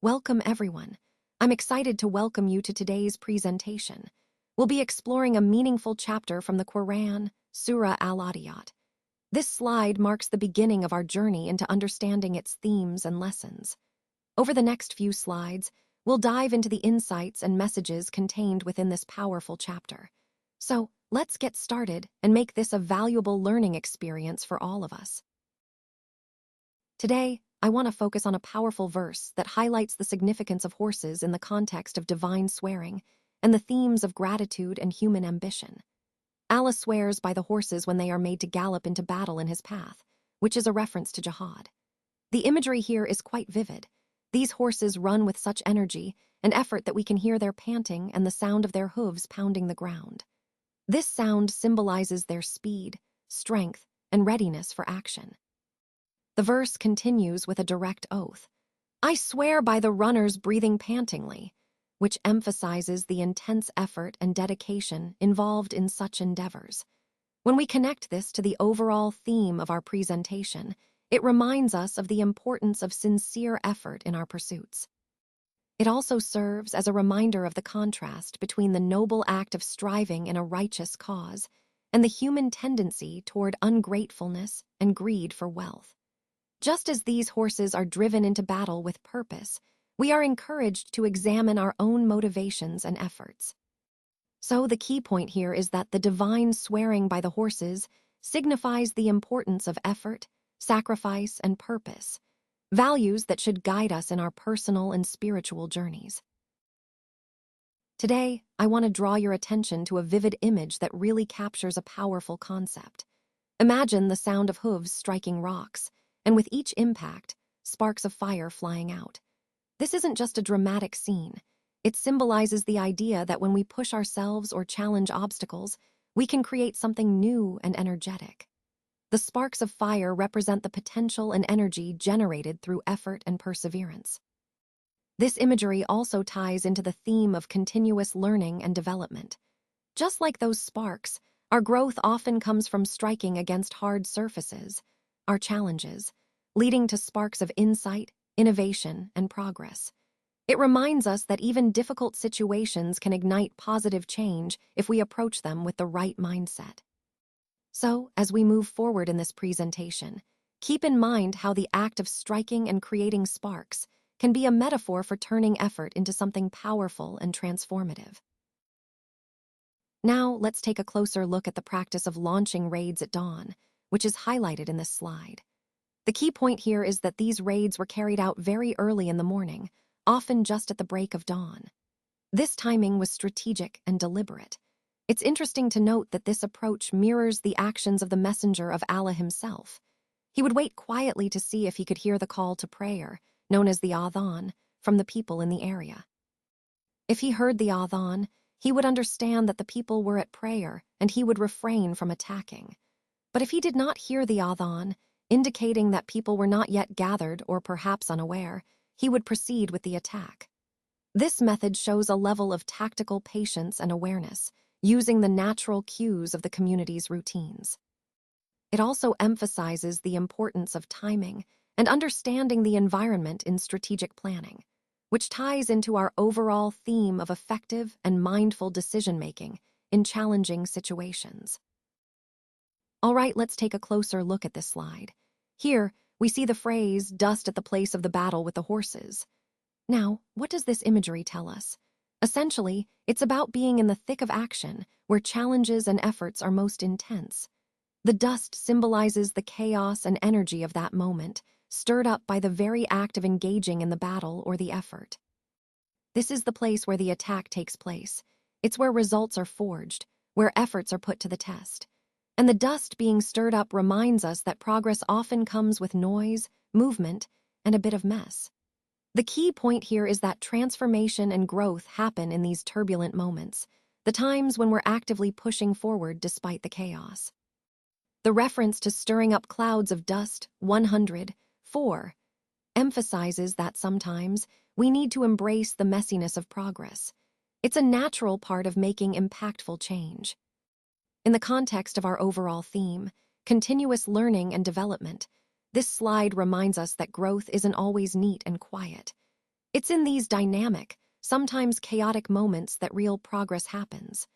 Welcome, everyone. I'm excited to welcome you to today's presentation. We'll be exploring a meaningful chapter from the Quran, Surah Adiyaat. This slide marks the beginning of our journey into understanding its themes and lessons. Over the next few slides, we'll dive into the insights and messages contained within this powerful chapter. So, let's get started and make this a valuable learning experience for all of us. Today, I want to focus on a powerful verse that highlights the significance of horses in the context of divine swearing and the themes of gratitude and human ambition. Allah swears by the horses when they are made to gallop into battle in his path, which is a reference to jihad. The imagery here is quite vivid. These horses run with such energy and effort that we can hear their panting and the sound of their hooves pounding the ground. This sound symbolizes their speed, strength, and readiness for action. The verse continues with a direct oath. I swear by the runners breathing pantingly, which emphasizes the intense effort and dedication involved in such endeavors. When we connect this to the overall theme of our presentation, it reminds us of the importance of sincere effort in our pursuits. It also serves as a reminder of the contrast between the noble act of striving in a righteous cause and the human tendency toward ungratefulness and greed for wealth. Just as these horses are driven into battle with purpose, we are encouraged to examine our own motivations and efforts. So the key point here is that the divine swearing by the horses signifies the importance of effort, sacrifice, and purpose, values that should guide us in our personal and spiritual journeys. Today, I want to draw your attention to a vivid image that really captures a powerful concept. Imagine the sound of hooves striking rocks, and with each impact, sparks of fire flying out. This isn't just a dramatic scene. It symbolizes the idea that when we push ourselves or challenge obstacles, we can create something new and energetic. The sparks of fire represent the potential and energy generated through effort and perseverance. This imagery also ties into the theme of continuous learning and development. Just like those sparks, our growth often comes from striking against hard surfaces, our challenges, leading to sparks of insight, innovation, and progress. It reminds us that even difficult situations can ignite positive change if we approach them with the right mindset. So, as we move forward in this presentation, keep in mind how the act of striking and creating sparks can be a metaphor for turning effort into something powerful and transformative. Now, let's take a closer look at the practice of launching raids at dawn, which is highlighted in this slide. The key point here is that these raids were carried out very early in the morning, often just at the break of dawn. This timing was strategic and deliberate. It's interesting to note that this approach mirrors the actions of the messenger of Allah himself. He would wait quietly to see if he could hear the call to prayer, known as the adhan, from the people in the area. If he heard the adhan, he would understand that the people were at prayer and he would refrain from attacking. But if he did not hear the adhan, indicating that people were not yet gathered or perhaps unaware, he would proceed with the attack. This method shows a level of tactical patience and awareness, using the natural cues of the community's routines. It also emphasizes the importance of timing and understanding the environment in strategic planning, which ties into our overall theme of effective and mindful decision-making in challenging situations. All right, let's take a closer look at this slide. Here, we see the phrase, dust at the place of the battle with the horses. Now, what does this imagery tell us? Essentially, it's about being in the thick of action, where challenges and efforts are most intense. The dust symbolizes the chaos and energy of that moment, stirred up by the very act of engaging in the battle or the effort. This is the place where the attack takes place. It's where results are forged, where efforts are put to the test. And the dust being stirred up reminds us that progress often comes with noise, movement, and a bit of mess. The key point here is that transformation and growth happen in these turbulent moments, the times when we're actively pushing forward despite the chaos. The reference to stirring up clouds of dust, 104, emphasizes that sometimes we need to embrace the messiness of progress. It's a natural part of making impactful change. In the context of our overall theme, continuous learning and development, this slide reminds us that growth isn't always neat and quiet. It's in these dynamic, sometimes chaotic moments that real progress happens.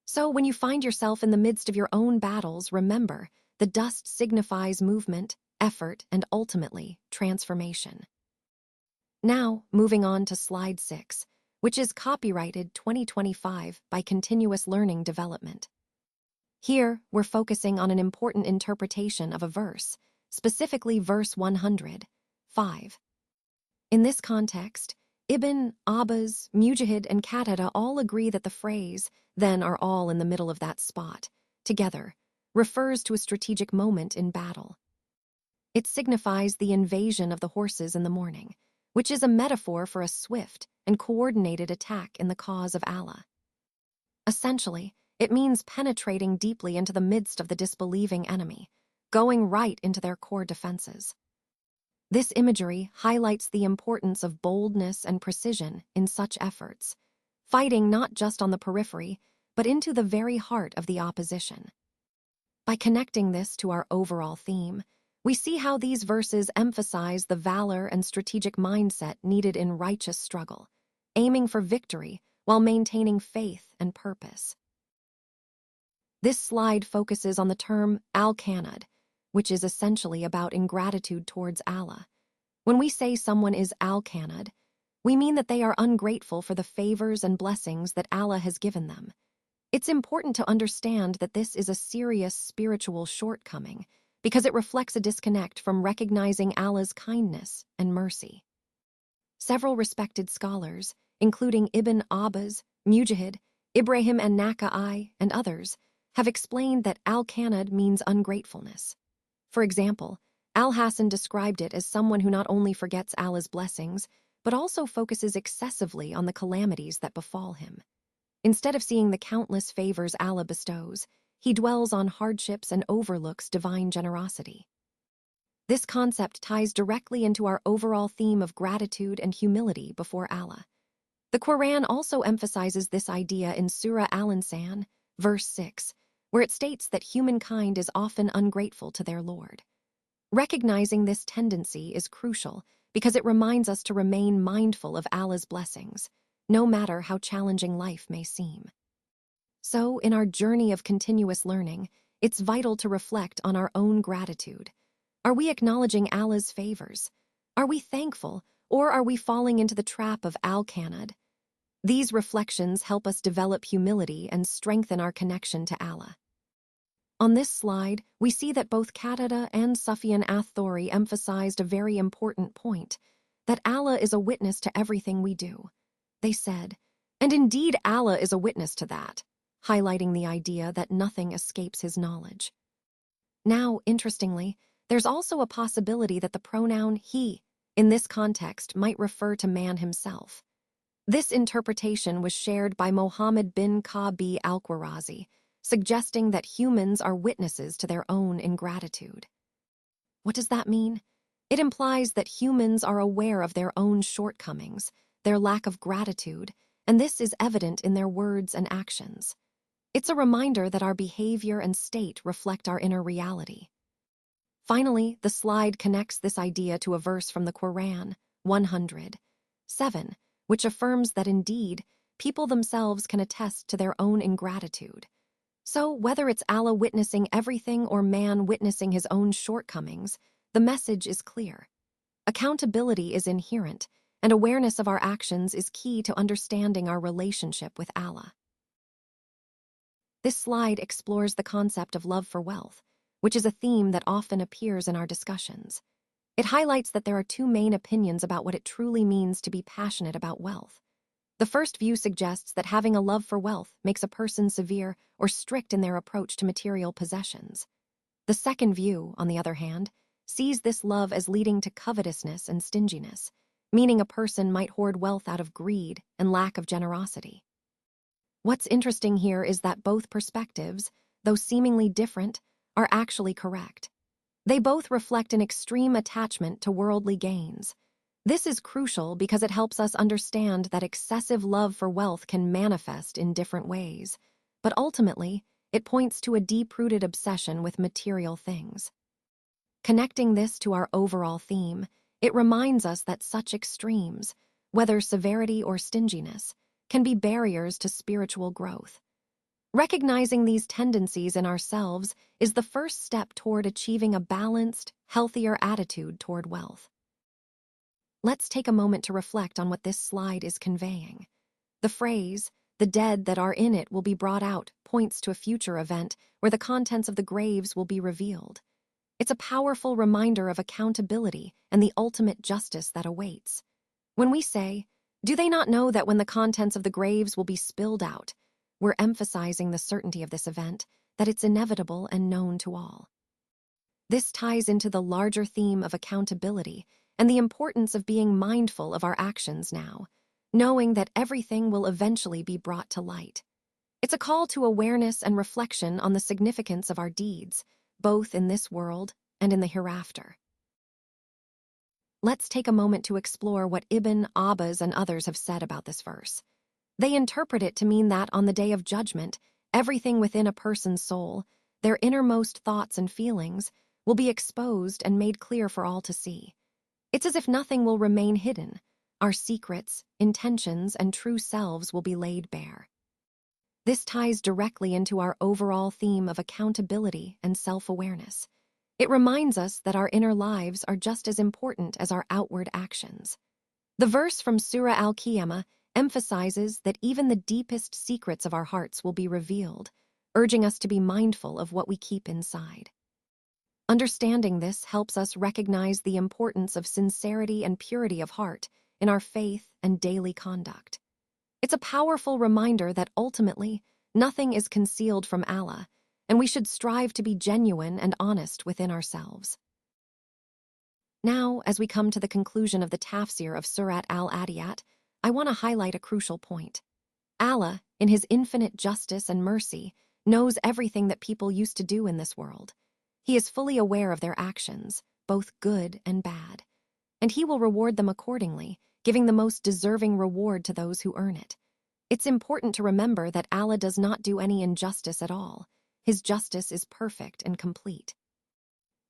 So when you find yourself in the midst of your own battles, remember, the dust signifies movement, effort, and ultimately, transformation. Now, moving on to slide 6, which is copyrighted 2025 by Continuous Learning Development. Here, we're focusing on an important interpretation of a verse, specifically verse 105. In this context, Ibn Abbas, Mujahid, and Qatada all agree that the phrase, "then are all in the middle of that spot," together, refers to a strategic moment in battle. It signifies the invasion of the horses in the morning, which is a metaphor for a swift and coordinated attack in the cause of Allah. Essentially, it means penetrating deeply into the midst of the disbelieving enemy, going right into their core defenses. This imagery highlights the importance of boldness and precision in such efforts, fighting not just on the periphery, but into the very heart of the opposition. By connecting this to our overall theme, we see how these verses emphasize the valor and strategic mindset needed in righteous struggle, aiming for victory while maintaining faith and purpose. This slide focuses on the term al-Qanud, which is essentially about ingratitude towards Allah. When we say someone is al-Qanud, we mean that they are ungrateful for the favors and blessings that Allah has given them. It's important to understand that this is a serious spiritual shortcoming because it reflects a disconnect from recognizing Allah's kindness and mercy. Several respected scholars, including Ibn Abbas, Mujahid, Ibrahim an-Nakhai, and others, have explained that al-Qanud means ungratefulness. For example, Al-Hasan described it as someone who not only forgets Allah's blessings, but also focuses excessively on the calamities that befall him. Instead of seeing the countless favors Allah bestows, he dwells on hardships and overlooks divine generosity. This concept ties directly into our overall theme of gratitude and humility before Allah. The Quran also emphasizes this idea in Surah Al-Insan, verse 6, where it states that humankind is often ungrateful to their Lord. Recognizing this tendency is crucial because it reminds us to remain mindful of Allah's blessings, no matter how challenging life may seem. So, in our journey of continuous learning, it's vital to reflect on our own gratitude. Are we acknowledging Allah's favors? Are we thankful, or are we falling into the trap of al-Qanud? These reflections help us develop humility and strengthen our connection to Allah. On this slide, we see that both Qatada and Sufyan ath-Thawri emphasized a very important point, that Allah is a witness to everything we do. They said, "And indeed Allah is a witness to that," highlighting the idea that nothing escapes his knowledge. Now, interestingly, there's also a possibility that the pronoun he, in this context, might refer to man himself. This interpretation was shared by Mohammed bin Ka'b al-Khwarizmi, suggesting that humans are witnesses to their own ingratitude. What does that mean? It implies that humans are aware of their own shortcomings, their lack of gratitude, and this is evident in their words and actions. It's a reminder that our behavior and state reflect our inner reality. Finally, the slide connects this idea to a verse from the Quran, 107, which affirms that indeed, people themselves can attest to their own ingratitude. So, whether it's Allah witnessing everything or man witnessing his own shortcomings, the message is clear. Accountability is inherent, and awareness of our actions is key to understanding our relationship with Allah. This slide explores the concept of love for wealth, which is a theme that often appears in our discussions. It highlights that there are two main opinions about what it truly means to be passionate about wealth. The first view suggests that having a love for wealth makes a person severe or strict in their approach to material possessions. The second view, on the other hand, sees this love as leading to covetousness and stinginess, meaning a person might hoard wealth out of greed and lack of generosity. What's interesting here is that both perspectives, though seemingly different, are actually correct. They both reflect an extreme attachment to worldly gains. This is crucial because it helps us understand that excessive love for wealth can manifest in different ways, but ultimately, it points to a deep-rooted obsession with material things. Connecting this to our overall theme, it reminds us that such extremes, whether severity or stinginess, can be barriers to spiritual growth. Recognizing these tendencies in ourselves is the first step toward achieving a balanced, healthier attitude toward wealth. Let's take a moment to reflect on what this slide is conveying. The phrase, "the dead that are in it will be brought out," points to a future event where the contents of the graves will be revealed. It's a powerful reminder of accountability and the ultimate justice that awaits. When we say, "Do they not know that when the contents of the graves will be spilled out," we're emphasizing the certainty of this event, that it's inevitable and known to all. This ties into the larger theme of accountability and the importance of being mindful of our actions now, knowing that everything will eventually be brought to light. It's a call to awareness and reflection on the significance of our deeds, both in this world and in the hereafter. Let's take a moment to explore what Ibn Abbas and others have said about this verse. They interpret it to mean that on the day of judgment, everything within a person's soul, their innermost thoughts and feelings, will be exposed and made clear for all to see. It's as if nothing will remain hidden. Our secrets, intentions, and true selves will be laid bare. This ties directly into our overall theme of accountability and self-awareness. It reminds us that our inner lives are just as important as our outward actions. The verse from Surah Al-Qiyamah emphasizes that even the deepest secrets of our hearts will be revealed, urging us to be mindful of what we keep inside. Understanding this helps us recognize the importance of sincerity and purity of heart in our faith and daily conduct. It's a powerful reminder that ultimately, nothing is concealed from Allah, and we should strive to be genuine and honest within ourselves. Now, as we come to the conclusion of the tafsir of Surah Al-Adiyaat, I want to highlight a crucial point. Allah, in His infinite justice and mercy, knows everything that people used to do in this world. He is fully aware of their actions, both good and bad, and He will reward them accordingly, giving the most deserving reward to those who earn it. It's important to remember that Allah does not do any injustice at all. His justice is perfect and complete.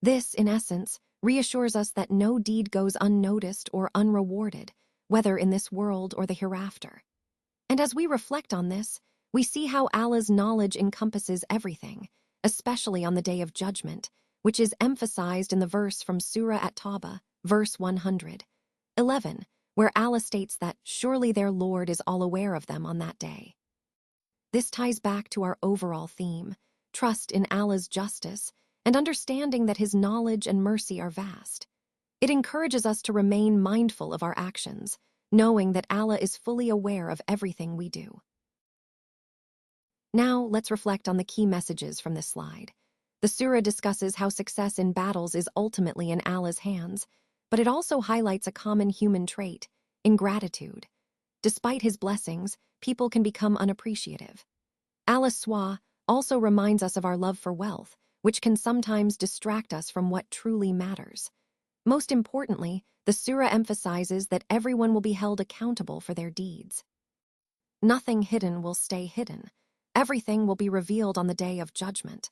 This, in essence, reassures us that no deed goes unnoticed or unrewarded, whether in this world or the hereafter. And as we reflect on this, we see how Allah's knowledge encompasses everything, especially on the Day of Judgment, which is emphasized in the verse from Surah At-Tawbah, verse 111, where Allah states that surely their Lord is all aware of them on that day. This ties back to our overall theme, trust in Allah's justice and understanding that His knowledge and mercy are vast. It encourages us to remain mindful of our actions, knowing that Allah is fully aware of everything we do. Now, let's reflect on the key messages from this slide. The surah discusses how success in battles is ultimately in Allah's hands, but it also highlights a common human trait, ingratitude. Despite His blessings, people can become unappreciative. Al-Aswa also reminds us of our love for wealth, which can sometimes distract us from what truly matters. Most importantly, the surah emphasizes that everyone will be held accountable for their deeds. Nothing hidden will stay hidden. Everything will be revealed on the Day of Judgment.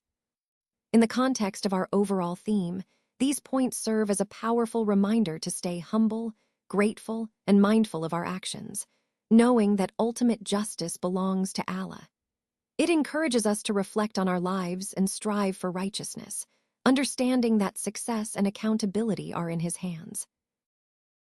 In the context of our overall theme, these points serve as a powerful reminder to stay humble, grateful, and mindful of our actions, knowing that ultimate justice belongs to Allah. It encourages us to reflect on our lives and strive for righteousness, understanding that success and accountability are in His hands.